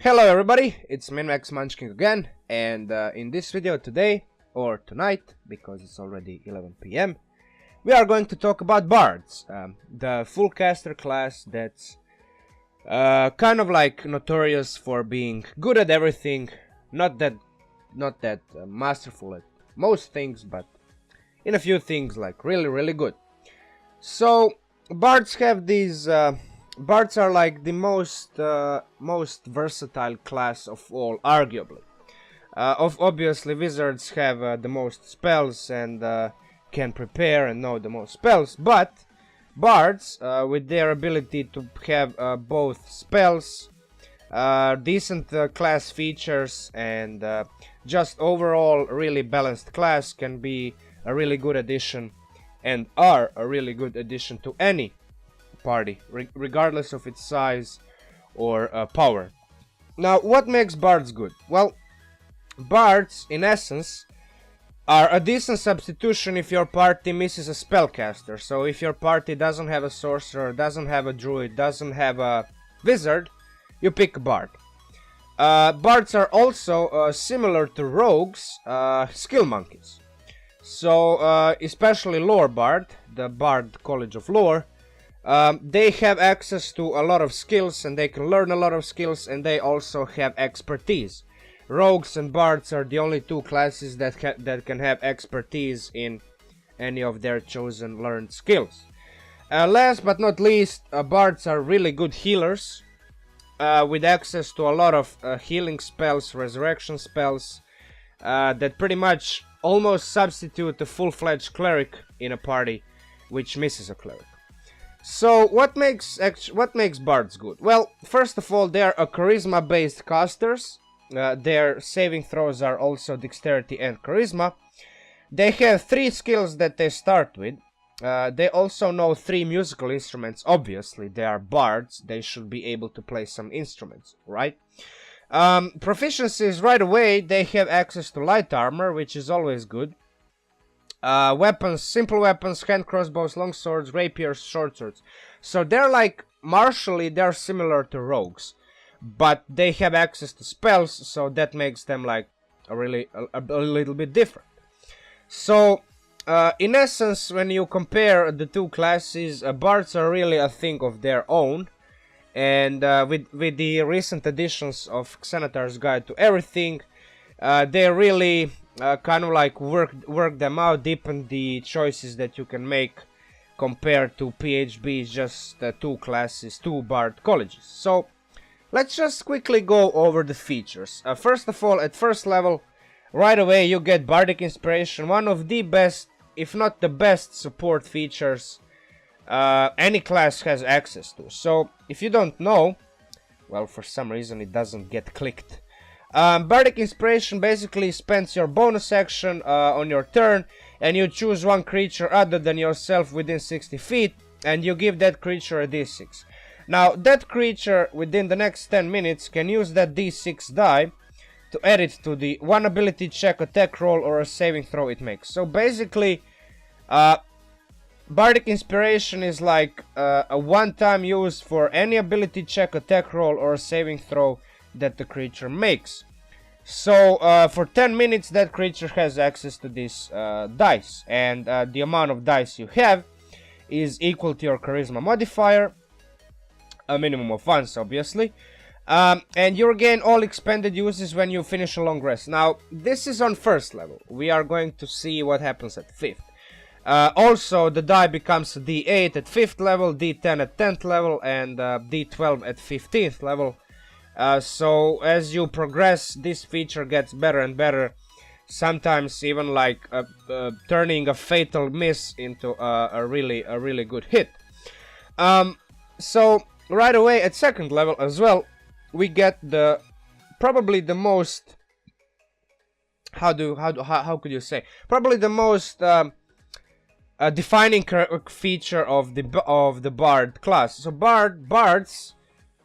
Hello everybody, it's Minmax Munchkin again, and in this video today, or tonight, because it's already 11 PM, we are going to talk about Bards, the full caster class that's kind of like notorious for being good at everything, not that masterful at most things, but in a few things like really good. So Bards have these Bards are like the most versatile class of all, arguably. Obviously, wizards have the most spells and can prepare and know the most spells, but bards, with their ability to have both spells, decent class features, and just overall really balanced class, can be a really good addition, and are a really good addition to any party, regardless of its size or power. Now, what makes bards good? Well, bards, in essence, are a decent substitution if your party misses a spellcaster. So if your party doesn't have a sorcerer, doesn't have a druid, doesn't have a wizard, you pick a bard. Bards are also similar to rogues, skill monkeys. So especially lore bard, the Bard College of Lore, they have access to a lot of skills, and they can learn a lot of skills, and they also have expertise. Rogues and bards are the only two classes that can have expertise in any of their chosen learned skills. Last but not least, bards are really good healers, with access to a lot of healing spells, resurrection spells, that pretty much almost substitute a full-fledged cleric in a party which misses a cleric. So what makes bards good? Well, first of all, they are a charisma-based casters. Their saving throws are also dexterity and charisma. They have 3 skills that they start with. They also know 3 musical instruments. Obviously, they are bards. They should be able to play some instruments, right? Proficiencies right away. They have access to light armor, which is always good. Weapons, simple weapons, hand crossbows, long swords, rapiers, short swords. So they're like, martially, they're similar to rogues, but they have access to spells, so that makes them like a little bit different. So in essence, when you compare the two classes, bards are really a thing of their own, and with the recent editions of Xanatar's Guide to Everything, they really kind of like work them out, deepen the choices that you can make compared to PHB's just 2 classes, 2 bard colleges. So let's just quickly go over the features. First of all, at first level, right away you get Bartok Inspiration, one of the best, if not the best, support features any class has access to. So if you don't know, well, for some reason it doesn't get clicked. Bartok Inspiration basically spends your bonus action on your turn, and you choose one creature other than yourself within 60 feet, and you give that creature a d6. Now, that creature within the next 10 minutes can use that d6 die to add it to the one ability check, attack roll, or a saving throw it makes. So basically, Bartok Inspiration is like a one-time use for any ability check, attack roll, or a saving throw that the creature makes. So for 10 minutes that creature has access to this dice, and the amount of dice you have is equal to your charisma modifier, a minimum of once obviously, and you regain all expended uses when you finish a long rest. Now this is on first level. We are going to see what happens at 5th. Also, the die becomes a d8 at 5th level, d10 at 10th level, and d12 at 15th level. So as you progress, this feature gets better and better, sometimes even like turning a fatal miss into a really good hit. So right away at 2nd level as well, we get probably the most, how could you say, probably the most defining feature of the bard class. So bards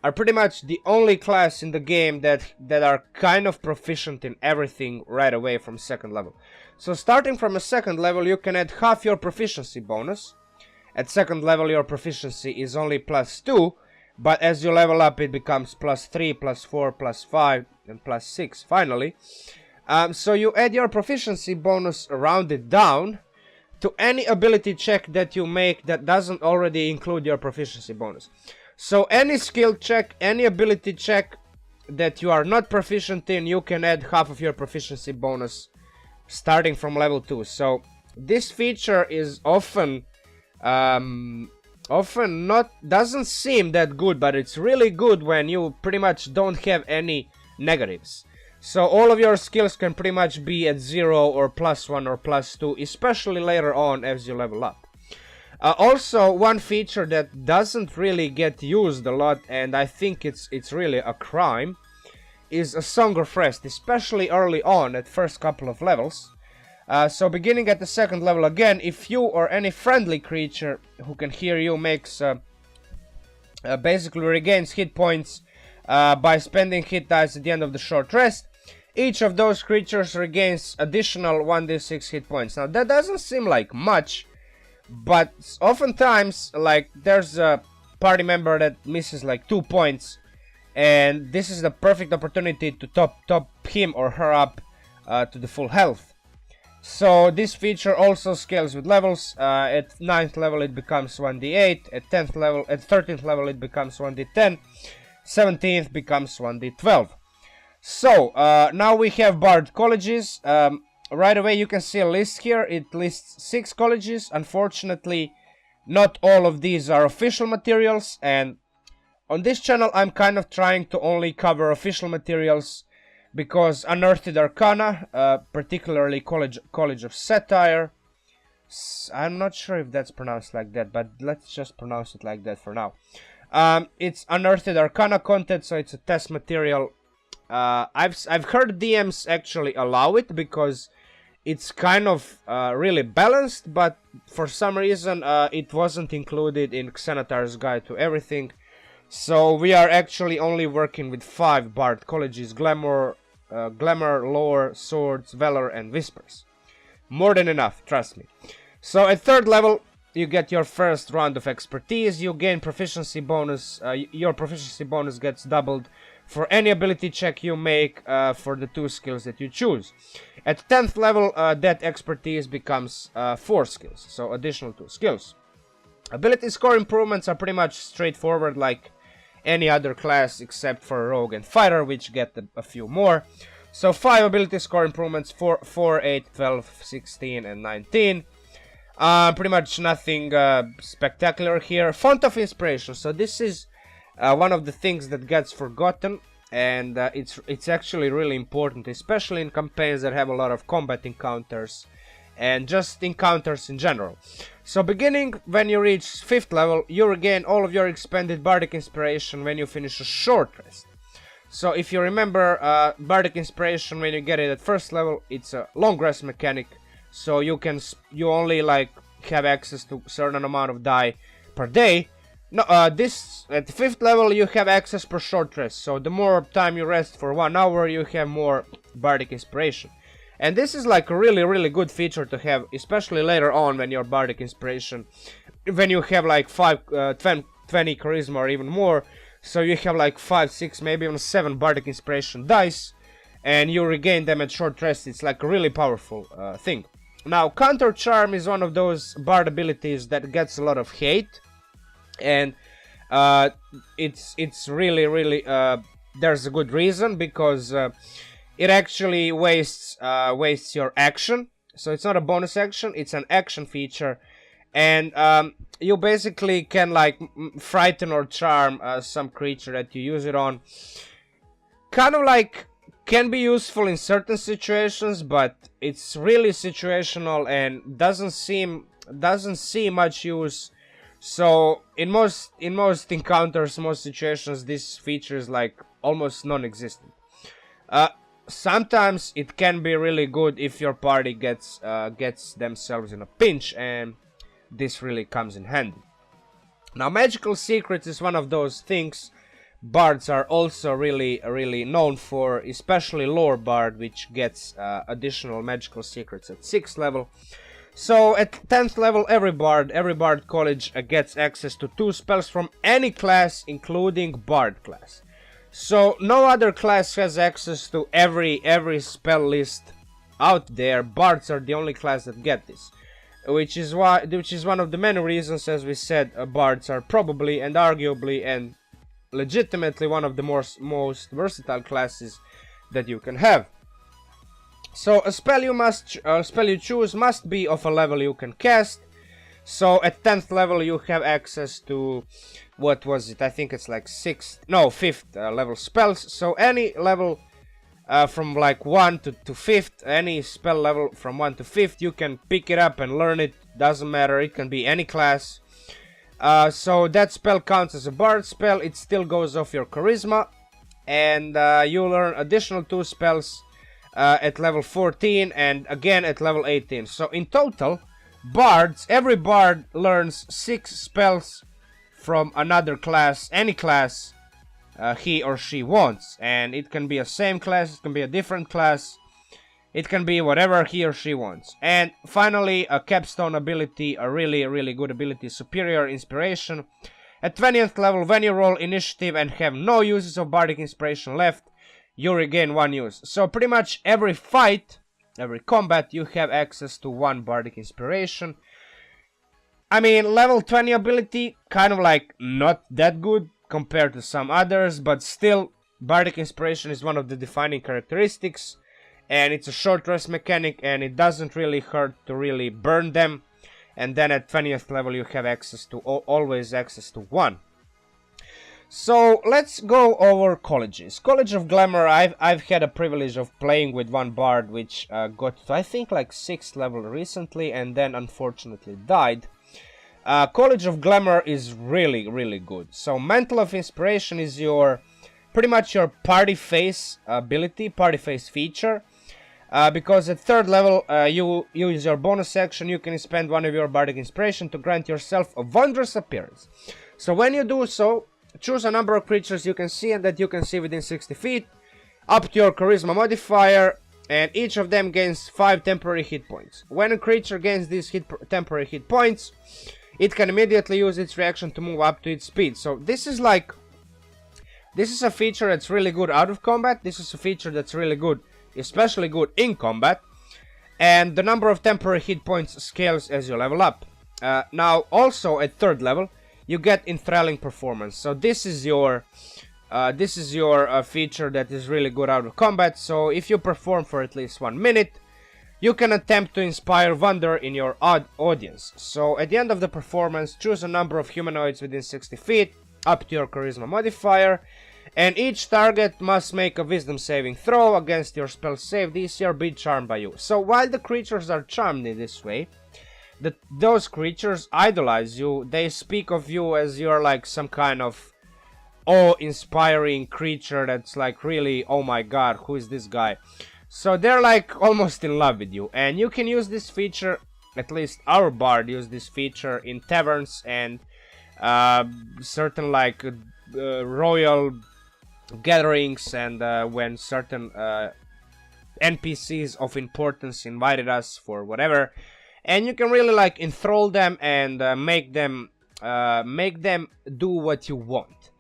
are pretty much the only class in the game that are kind of proficient in everything right away from 2nd level. So starting from a 2nd level, you can add half your proficiency bonus. At 2nd level, your proficiency is only +2, but as you level up it becomes +3, +4, +5 and +6 finally. So you add your proficiency bonus rounded down to any ability check that you make that doesn't already include your proficiency bonus. So any skill check, any ability check that you are not proficient in, you can add half of your proficiency bonus starting from level 2. So this feature is often not doesn't seem that good, but it's really good when you pretty much don't have any negatives. So all of your skills can pretty much be at 0 or +1 or +2, especially later on as you level up. Also, one feature that doesn't really get used a lot, and I think it's really a crime, is a Song of Rest, especially early on at first couple of levels. So beginning at the 2nd level again, if you or any friendly creature who can hear you makes basically regains hit points by spending hit dice at the end of the short rest, each of those creatures regains additional 1d6 hit points. Now that doesn't seem like much, but oftentimes like there's a party member that misses like 2 points, and this is the perfect opportunity to top him or her up to the full health. So this feature also scales with levels. At 9th level it becomes 1d8, at 13th level it becomes 1d10, 17th becomes 1d12. So now we have Bard colleges. Right away you can see a list here. It lists 6 colleges. Unfortunately, not all of these are official materials, and on this channel I'm kind of trying to only cover official materials because Unearthed Arcana, particularly College of Satire, I'm not sure if that's pronounced like that, but let's just pronounce it like that for now. It's Unearthed Arcana content, so it's a test material. I've heard DMs actually allow it because it's kind of really balanced, but for some reason it wasn't included in Xanatar's Guide to Everything. So we are actually only working with 5 Bard colleges: Glamour, Lore, Swords, Valor and Whispers. More than enough, trust me. So at 3rd level you get your first round of expertise. You gain proficiency bonus. Your proficiency bonus gets doubled for any ability check you make for the 2 skills that you choose. At 10th level that expertise becomes 4 skills, so additional 2 skills. Ability score improvements are pretty much straightforward like any other class except for Rogue and Fighter, which get a few more. So 5 ability score improvements: 4, 8, 12, 16 and 19. Pretty much nothing spectacular here. Font of Inspiration. So this is one of the things that gets forgotten, and it's actually really important, especially in campaigns that have a lot of combat encounters and just encounters in general. So beginning when you reach 5th level, you regain all of your expended Bardic Inspiration when you finish a short rest. So if you remember, Bardic Inspiration, when you get it at 1st level, it's a long rest mechanic, so you only like have access to certain amount of die per day. No, this at 5th level you have access per short rest, so the more time you rest for 1 hour, you have more Bardic Inspiration. And this is like a really good feature to have, especially later on when your Bardic Inspiration, when you have like 20 charisma or even more, so you have like 5, 6, maybe even 7 Bardic Inspiration dice, and you regain them at short rest. It's like a really powerful thing. Now, Counter Charm is one of those Bard abilities that gets a lot of hate, and it's really there's a good reason, because it actually wastes your action. So it's not a bonus action, it's an action feature, and you basically can like frighten or charm some creature that you use it on. Kind of like can be useful in certain situations, but it's really situational and doesn't see much use. So in most encounters, most situations, this feature is like almost non-existent. Sometimes it can be really good if your party gets themselves in a pinch, and this really comes in handy. Now, magical secrets is one of those things bards are also really known for, especially lore bard, which gets additional magical secrets at 6th level. So at 10th level, every bard college gets access to 2 spells from any class, including bard class. So no other class has access to every spell list out there. Bards are the only class that get this, which is one of the many reasons, as we said, bards are probably and arguably and legitimately one of the most versatile classes that you can have. So a spell you choose must be of a level you can cast. So at 10th level you have access to, what was it, I think it's like 5th level spells. So any level from like 1 to 5th, any spell level from 1 to 5th, you can pick it up and learn it. Doesn't matter, it can be any class. So that spell counts as a bard spell. It still goes off your charisma, and you learn additional 2 spells at level 14 and again at level 18. So in total, every bard learns 6 spells from another class, any class he or she wants. And it can be a same class, it can be a different class, it can be whatever he or she wants. And finally, a capstone ability, a really good ability, Superior Inspiration. At 20th level, when you roll initiative and have no uses of Bardic Inspiration left, you regain 1 use. So pretty much every fight, every combat, you have access to 1 Bardic Inspiration. I mean, level 20 ability, kind of like not that good compared to some others, but still, Bardic Inspiration is one of the defining characteristics, and it's a short rest mechanic, and it doesn't really hurt to really burn them. And then at 20th level you have access to always access to 1. So let's go over colleges. College of Glamour, I've had a privilege of playing with 1 bard which got to, I think, like 6th level recently and then unfortunately died. College of Glamour is really good. So Mantle of Inspiration is pretty much your party face ability, party face feature. Because at 3rd level, you use your bonus action, you can spend 1 of your Bardic Inspiration to grant yourself a wondrous appearance. So when you do so, choose a number of creatures you can see and that you can see within 60 feet, up to your Charisma modifier, and each of them gains 5 temporary hit points. When a creature gains these temporary hit points, it can immediately use its reaction to move up to its speed. So this is a feature that's really good out of combat, this is a feature that's really good, especially good in combat, and the number of temporary hit points scales as you level up. Now also at 3rd level you get enthralling performance. So this is your feature that is really good out of combat. So if you perform for at least 1 minute, you can attempt to inspire wonder in your audience. So at the end of the performance, choose a number of humanoids within 60 feet, up to your Charisma modifier, and each target must make a wisdom saving throw against your spell save DC or be charmed by you. So while the creatures are charmed in this way, those creatures idolize you. They speak of you as you're like some kind of awe-inspiring creature that's like really, oh my god, who is this guy? So they're like almost in love with you. And you can use this feature, at least our bard use this feature in taverns and certain like royal gatherings, and when certain NPCs of importance invited us for whatever, and you can really like enthrall them and make them do what you want.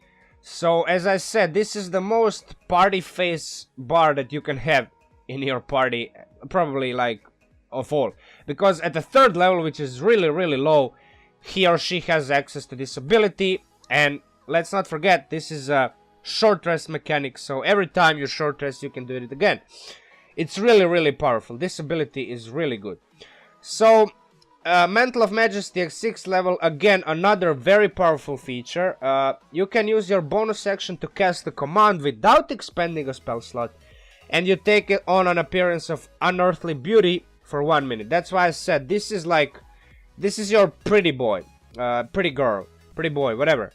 So as I said, this is the most party face bard that you can have in your party, probably like of all, because at the 3rd level, which is really low, he or she has access to this ability. And let's not forget, this is a short rest mechanic, so every time you short rest you can do it again. It's really powerful. This ability is really good. So Mantle of Majesty at 6th level, again another very powerful feature. You can use your bonus action to cast a command without expending a spell slot, and you take it on an appearance of unearthly beauty for 1 minute. That's why I said this is your pretty boy, pretty girl, pretty boy, whatever.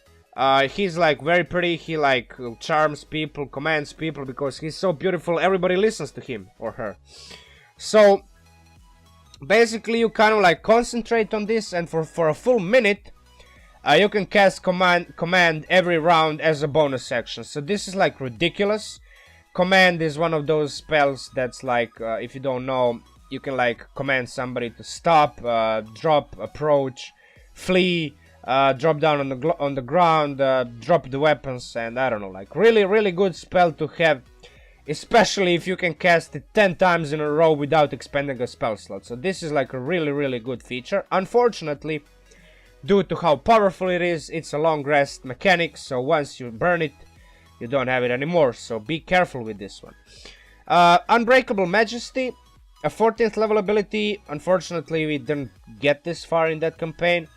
He's like very pretty, he like charms people, commands people because he's so beautiful, everybody listens to him or her. So basically you kind of like concentrate on this, and for a full minute you can cast command every round as a bonus action. So this is like ridiculous. Command is one of those spells that's like, if you don't know, you can like command somebody to stop, drop, approach, flee, drop down on the ground, drop the weapons, and I don't know, like really good spell to have, especially if you can cast it 10 times in a row without expending a spell slot. So this is like a really good feature. Unfortunately, due to how powerful it is, it's a long rest mechanic, so once you burn it, you don't have it anymore, so be careful with this one. Unbreakable Majesty, a 14th level ability. Unfortunately, we didn't get this far in that campaign.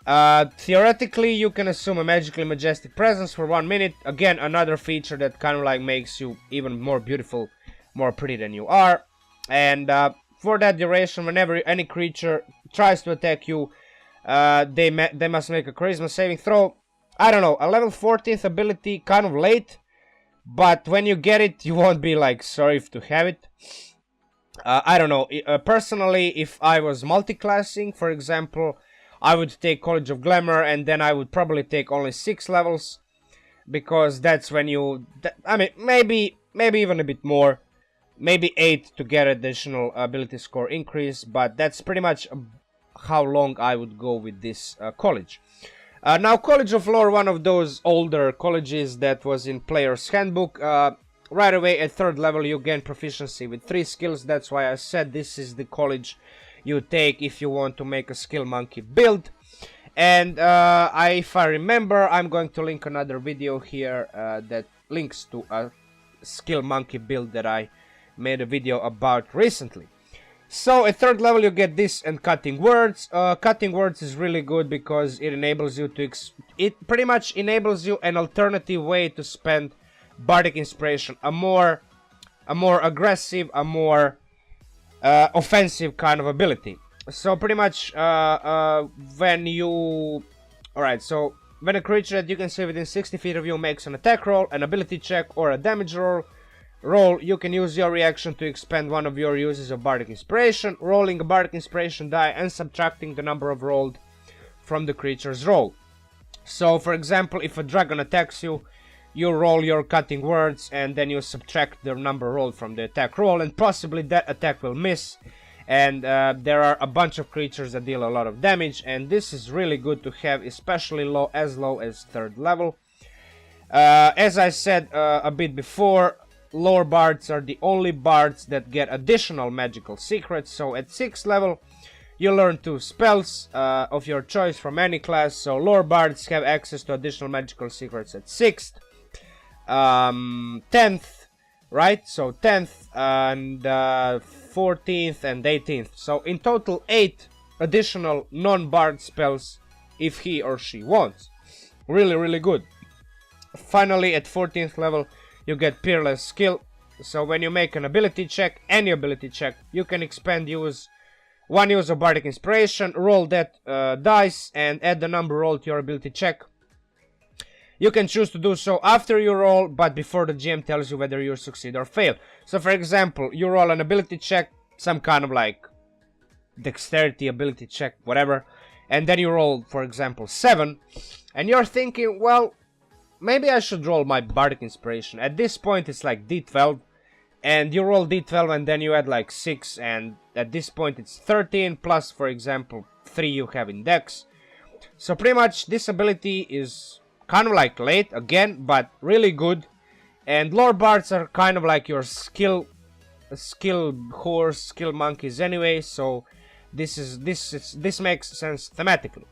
Theoretically, you can assume a magically majestic presence for 1 minute. Again, another feature that kind of like makes you even more beautiful, more pretty than you are. And for that duration, whenever any creature tries to attack you, they must make a charisma saving throw. I don't know, a level 14th ability, kind of late, but when you get it, you won't be like sorry to have it. I don't know, personally, if I was multi-classing, for example, I would take College of Glamour, and then I would probably take only 6 levels, because that's when you, I mean, maybe even a bit more, maybe 8 to get additional ability score increase, but that's pretty much how long I would go with this college. Now, College of Lore, one of those older colleges that was in Player's Handbook. Right away at 3rd level you gain proficiency with 3 skills. That's why I said this is the college you take if you want to make a skill monkey build. And if I remember, I'm going to link another video here that links to a skill monkey build that I made a video about recently. So at 3rd level you get this and Cutting Words. Cutting Words is really good because it enables you to it pretty much enables you an alternative way to spend Bardic Inspiration, a more aggressive, a more offensive kind of ability. So pretty much when you, alright, so when a creature that you can see within 60 feet of you makes an attack roll, an ability check, or a damage roll, you can use your reaction to expend one of your uses of Bardic Inspiration, rolling a Bardic Inspiration die and subtracting the number of rolled from the creature's roll. So, for example, if a dragon attacks you, you roll your Cutting Words and then you subtract the number rolled from the attack roll, and possibly that attack will miss. And there are a bunch of creatures that deal a lot of damage, and this is really good to have, especially low as 3rd level. As I said a bit before, Lore Bards are the only bards that get additional magical secrets. So at 6th level you learn 2 spells of your choice from any class. So Lore Bards have access to additional magical secrets at 6th, 10th, right? So 10th and 14th and 18th. So in total 8 additional non-bard spells if he or she wants. Really good. Finally, at 14th level you get Peerless Skill. So when you make an ability check, any ability check, you can expend one use of Bardic Inspiration, roll that dice and add the number rolled to your ability check. You can choose to do so after you roll, but before the GM tells you whether you succeed or fail. So for example, you roll an ability check, some kind of like dexterity ability check, whatever, and then you roll, for example, 7, and you're thinking, well, maybe I should roll my Bardic Inspiration. At this point it's like D12, and you roll D12 and then you add like 6, and at this point it's 13 plus, for example, 3 you have in Dex. So pretty much this ability is kind of like late again, but really good. And Lore Bards are kind of like your skill horse, skill monkeys anyway, so this makes sense thematically.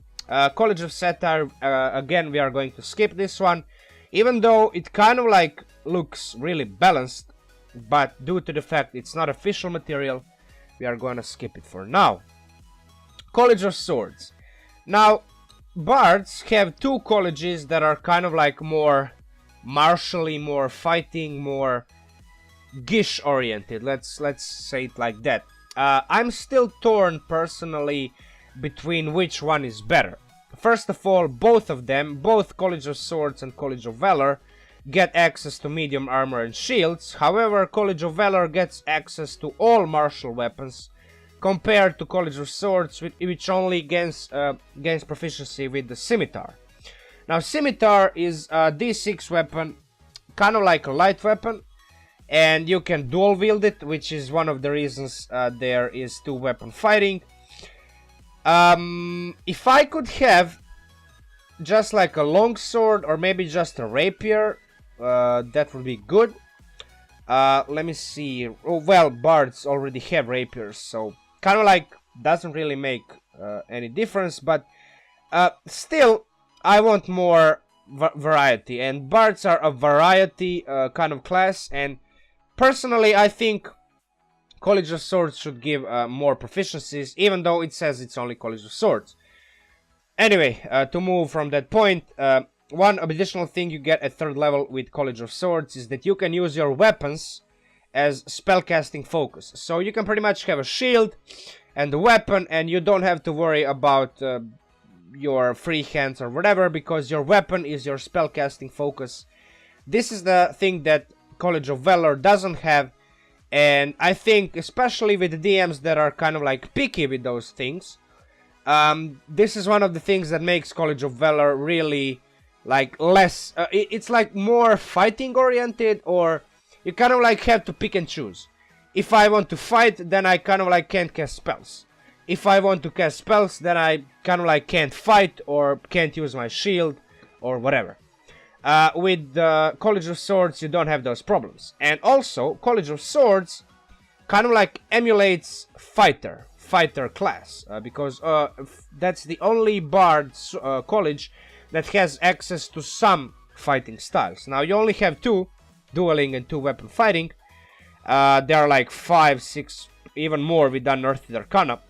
College of Satire, again we are going to skip this one, even though it kind of like looks really balanced, but due to the fact it's not official material, we are going to skip it for now. College of Swords. Now, bards have 2 colleges that are kind of like more martially, more fighting, more gish oriented. Let's say it like that. I'm still torn personally between which one is better. First of all, both of them, both College of Swords and College of Valor, get access to medium armor and shields. However, College of Valor gets access to all martial weapons, compared to College of Swords, which only gains proficiency with the Scimitar. Now, Scimitar is a D6 weapon, kind of like a light weapon, and you can dual wield it, which is one of the reasons there is 2-weapon fighting. If I could have just like a longsword or maybe just a rapier, that would be good. Let me see. Oh, well, bards already have rapiers, so kind of like doesn't really make any difference, but still I want more variety, and bards are a variety kind of class, and personally I think College of Swords should give more proficiencies, even though it says it's only College of Swords. Anyway, to move from that point, one additional thing you get at 3rd level with College of Swords is that you can use your weapons as spellcasting focus. So you can pretty much have a shield and a weapon, and you don't have to worry about your free hands or whatever, because your weapon is your spellcasting focus. This is the thing that College of Valor doesn't have, and I think especially with the DMs that are kind of like picky with those things, this is one of the things that makes College of Valor really like less, it's like more fighting oriented, or you kind of like have to pick and choose. If I want to fight, then I kind of like can't cast spells. If I want to cast spells, then I kind of like can't fight or can't use my shield or whatever. With College of Swords, you don't have those problems. And also, College of Swords kind of like emulates fighter class, because that's the only bard college that has access to some fighting styles. Now you only have 2, dueling and 2-weapon fighting. There are like 5, 6, even more with Unearthed Arcana,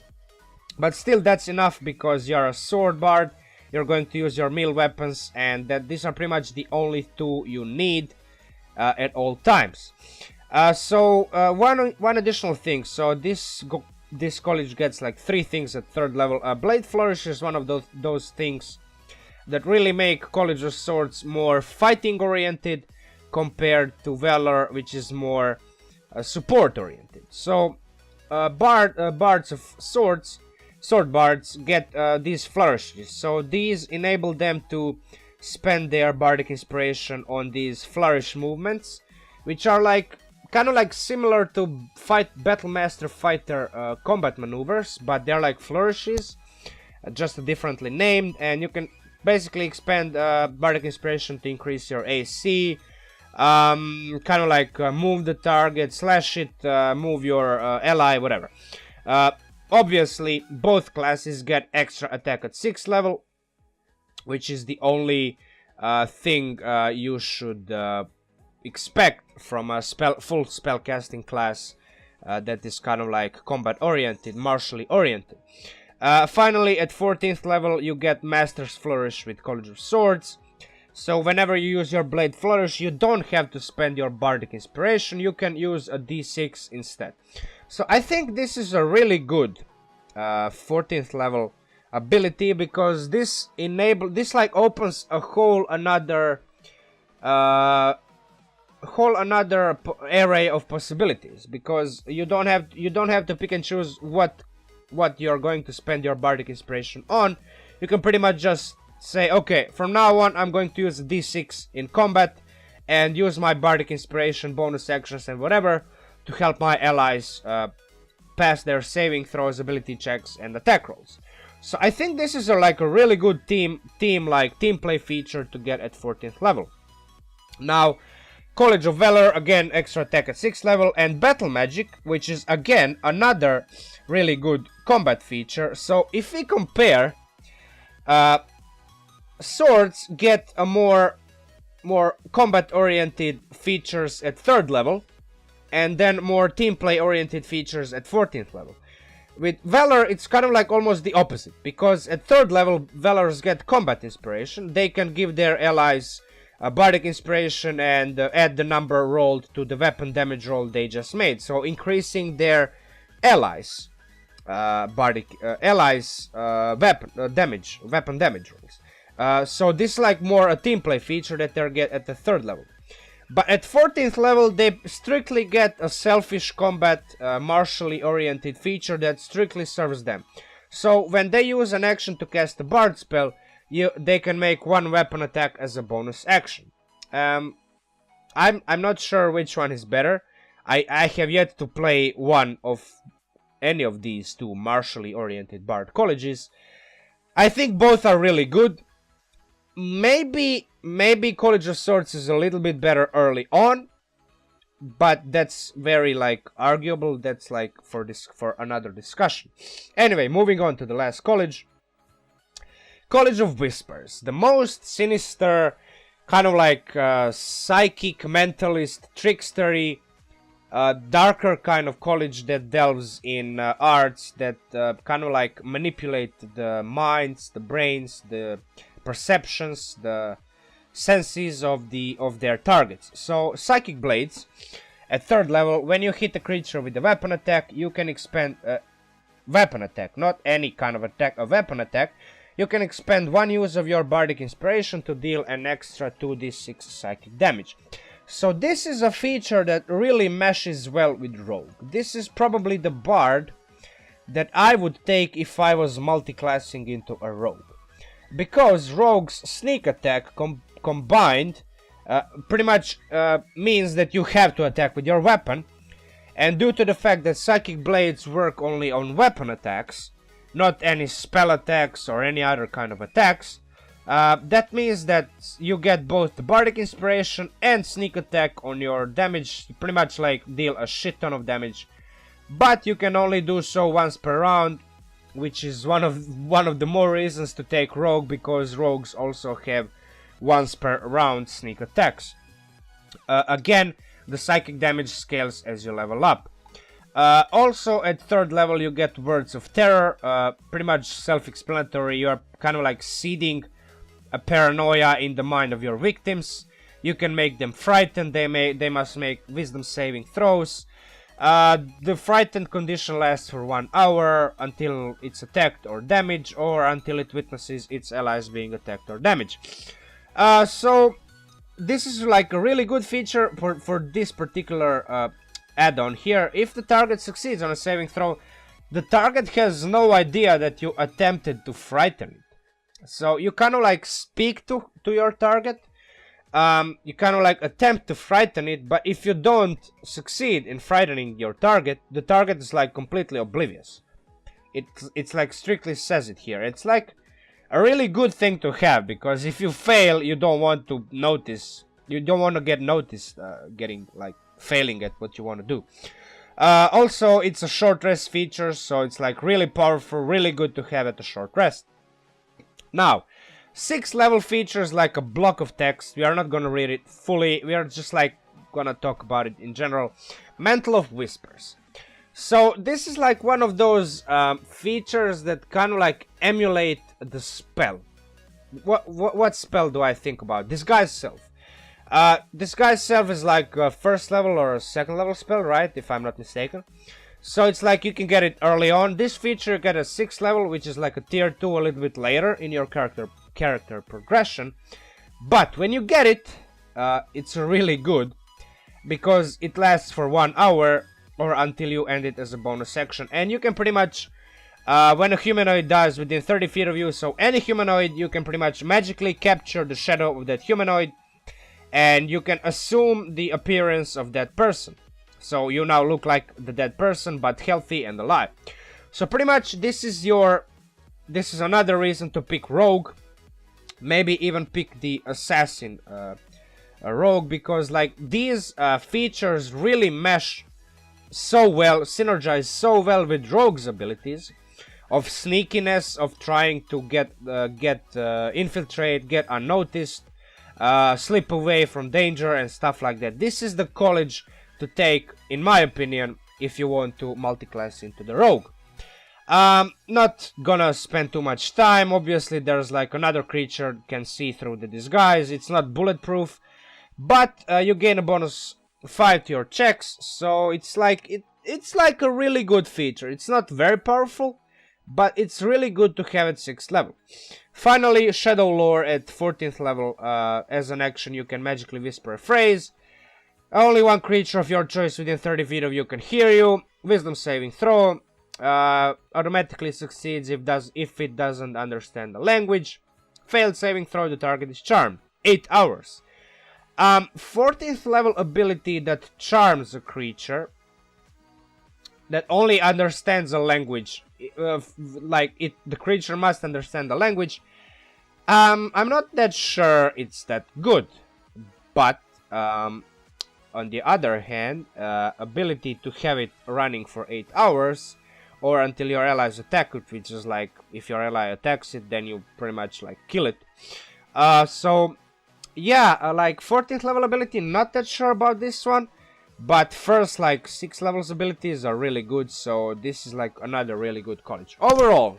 but still that's enough because you're a sword bard. You're going to use your melee weapons, and that these are pretty much the only 2 you need at all times. One additional thing. So this college gets like 3 things at 3rd level. Blade Flourish is one of those things that really make College of Swords more fighting oriented compared to Valor, which is more support oriented. So bards of swords, sword bards, get these flourishes. So these enable them to spend their bardic inspiration on these flourish movements, which are like kind of like similar to Battlemaster fighter combat maneuvers, but they're like flourishes, just differently named, and you can basically expand bardic inspiration to increase your AC, kind of like move the target, slash it, move your ally, whatever. Obviously, both classes get extra attack at 6th level, which is the only thing you should expect from a full spellcasting class that is kind of like combat oriented, martially oriented. Finally, at 14th level, you get Master's Flourish with College of Swords. So whenever you use your Blade Flourish, you don't have to spend your bardic inspiration. You can use a d6 instead. So I think this is a really good 14th level ability, because this like opens a whole another array of possibilities, because you don't have to pick and choose what you're going to spend your bardic inspiration on. You can pretty much just say, okay, from now on I'm going to use a d6 in combat and use my bardic inspiration, bonus actions and whatever to help my allies pass their saving throws, ability checks and attack rolls. So I think this is like a really good team play feature to get at 14th level. Now, College of Valor, again, extra attack at 6th level, and Battle Magic, which is again another really good combat feature. So if we compare, swords get a more combat oriented features at 3rd level, and then more team play oriented features at 14th level. With Valor, it's kind of like almost the opposite, because at 3rd level, Valors get combat inspiration. They can give their allies a bardic inspiration and add the number rolled to the weapon damage roll they just made, so increasing their allies weapon damage rolls. So this is like more a team play feature that they get at the 3rd level. But at 14th level, they strictly get a selfish combat, martially oriented feature that strictly serves them. So when they use an action to cast a Bard spell, they can make one weapon attack as a bonus action. I'm not sure which one is better. I have yet to play one of any of these two martially oriented bard colleges. I think both are really good. Maybe College of Swords is a little bit better early on, but that's very like arguable. That's like for another discussion. Anyway, moving on to the last college. College of Whispers, the most sinister, kind of like psychic, mentalist, trickstery, darker kind of college that delves in arts that kind of like manipulate the minds, the brains, the perceptions, the senses of their targets. So psychic blades at 3rd level, when you hit a creature with a weapon attack, you can expend weapon attack, not any kind of attack, a weapon attack. You can expend 1 use of your Bardic Inspiration to deal an extra 2d6 psychic damage. So this is a feature that really meshes well with Rogue. This is probably the Bard that I would take if I was multiclassing into a Rogue. Because Rogue's sneak attack combined pretty much means that you have to attack with your weapon. And due to the fact that Psychic Blades work only on weapon attacks, not any spell attacks or any other kind of attacks, that means that you get both the Bardic Inspiration and Sneak Attack on your damage. You pretty much like deal a shit ton of damage, but you can only do so once per round, which is one of the more reasons to take Rogue, because Rogues also have once per round sneak attacks. Again, the psychic damage scales as you level up. Also at 3rd level you get Words of Terror, pretty much self-explanatory. You are kind of like seeding a paranoia in the mind of your victims. You can make them frightened. They must make wisdom saving throws. The frightened condition lasts for 1 hour until it's attacked or damaged, or until it witnesses its allies being attacked or damaged. So this is like a really good feature for this particular add-on here. If the target succeeds on a saving throw, the target has no idea that you attempted to frighten it. So you kind of like speak to your target. You kind of like attempt to frighten it, but if you don't succeed in frightening your target, the target is like completely oblivious. It's like strictly says it here. It's like a really good thing to have, because if you fail, you don't want to notice. You don't want to get noticed getting like failing at what you want to do. Also, it's a short rest feature, so it's like really powerful, really good to have at a short rest. Now, 6th level features like a block of text. We are not gonna read it fully. We are just like gonna talk about it in general. Mantle of Whispers. So this is like one of those features that kind of like emulate the spell. What spell do I think about? Disguise Self. Disguise Self is like a 1st level or a 2nd level spell, right? If I'm not mistaken. So it's like you can get it early on. This feature you get a 6th level, which is like a tier 2 a little bit later in your character progression. But when you get it, it's really good, because it lasts for 1 hour or until you end it as a bonus action. And you can pretty much, when a humanoid dies within 30 feet of you, so any humanoid, you can pretty much magically capture the shadow of that humanoid, and you can assume the appearance of that person. So you now look like the dead person, but healthy and alive. So pretty much this is another reason to pick Rogue. Maybe even pick the Assassin Rogue, because like these features really mesh so well, synergize so well with Rogue's abilities of sneakiness, of trying to infiltrate, get unnoticed, slip away from danger and stuff like that. This is the college to take, in my opinion, if you want to multiclass into the Rogue. Not gonna spend too much time. Obviously there's like another creature can see through the disguise. It's not bulletproof, but you gain a bonus 5 to your checks, so it's like a really good feature. It's not very powerful, but it's really good to have at 6th level. Finally, Shadow Lore at 14th level. As an action, you can magically whisper a phrase. Only one creature of your choice within 30 feet of you can hear you. Wisdom saving throw. Automatically succeeds if it doesn't understand the language. Failed saving throw, the target is charmed. 8 hours. 14th level ability that charms a creature that only understands a language. The creature must understand the language. I'm not that sure it's that good, but on the other hand, ability to have it running for 8 hours or until your allies attack it, which is like if your ally attacks it, then you pretty much like kill it. So yeah, like 14th level ability, not that sure about this one, but first like 6 levels abilities are really good, so this is like another really good college. Overall,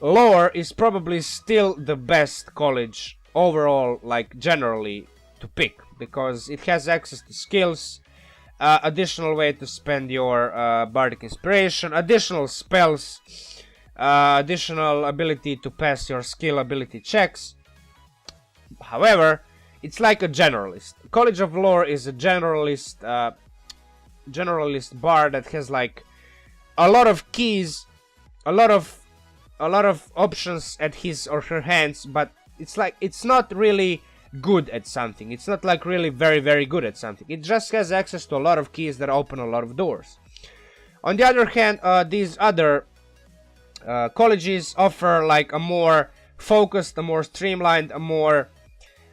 Lore is probably still the best college overall, like generally, to pick, because it has access to skills, additional way to spend your Bartok Inspiration, additional spells, additional ability to pass your skill ability checks. However, it's like a generalist. College of Lore is a generalist bard that has like a lot of keys, a lot of options at his or her hands, but it's like it's not really good at something. It's not like really very good at something. It just has access to a lot of keys that open a lot of doors. On the other hand, these other colleges offer like a more focused, a more streamlined, a more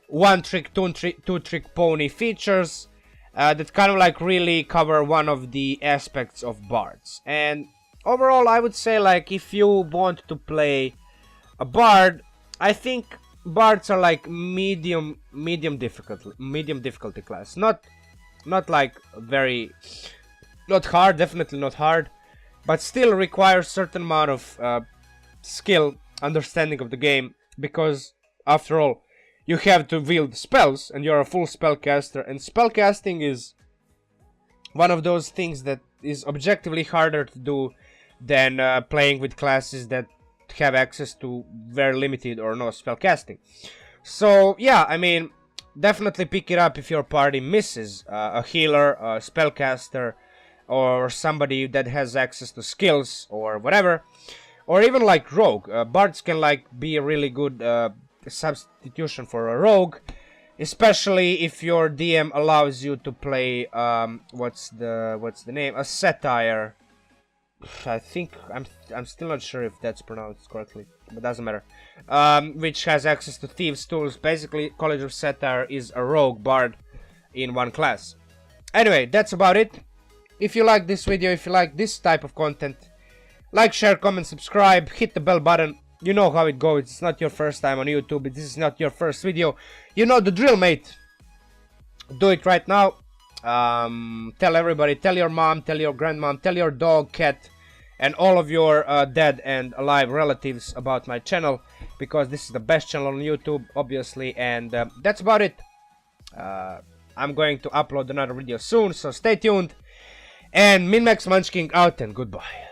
one-trick, two-trick pony features that kind of like really cover one of the aspects of bards. And overall, I would say like if you want to play a bard, I think bards are like medium difficulty class. Not like very, not hard, definitely not hard, but still requires certain amount of skill, understanding of the game, because after all, you have to wield spells, and you're a full spellcaster, and spellcasting is one of those things that is objectively harder to do than playing with classes that have access to very limited or no spellcasting. So yeah, I mean, definitely pick it up if your party misses a healer, a spellcaster, or somebody that has access to skills or whatever, or even like rogue. Bards can like be a really good substitution for a rogue, especially if your DM allows you to play what's the name, a satire. I think I'm still not sure if that's pronounced correctly, but doesn't matter. Which has access to thieves tools. Basically, College of Satire is a rogue bard in one class. Anyway, that's about it. If you like this video, if you like this type of content, like, share, comment, subscribe, hit the bell button. You know how it goes. It's not your first time on YouTube. This is not your first video. You know the drill, mate. Do it right now. Tell everybody. Tell your mom. Tell your grandmom. Tell your dog, cat, and all of your dead and alive relatives about my channel, because this is the best channel on YouTube, obviously. And that's about it. I'm going to upload another video soon, so stay tuned. And Min-Max Munchkin out, and goodbye.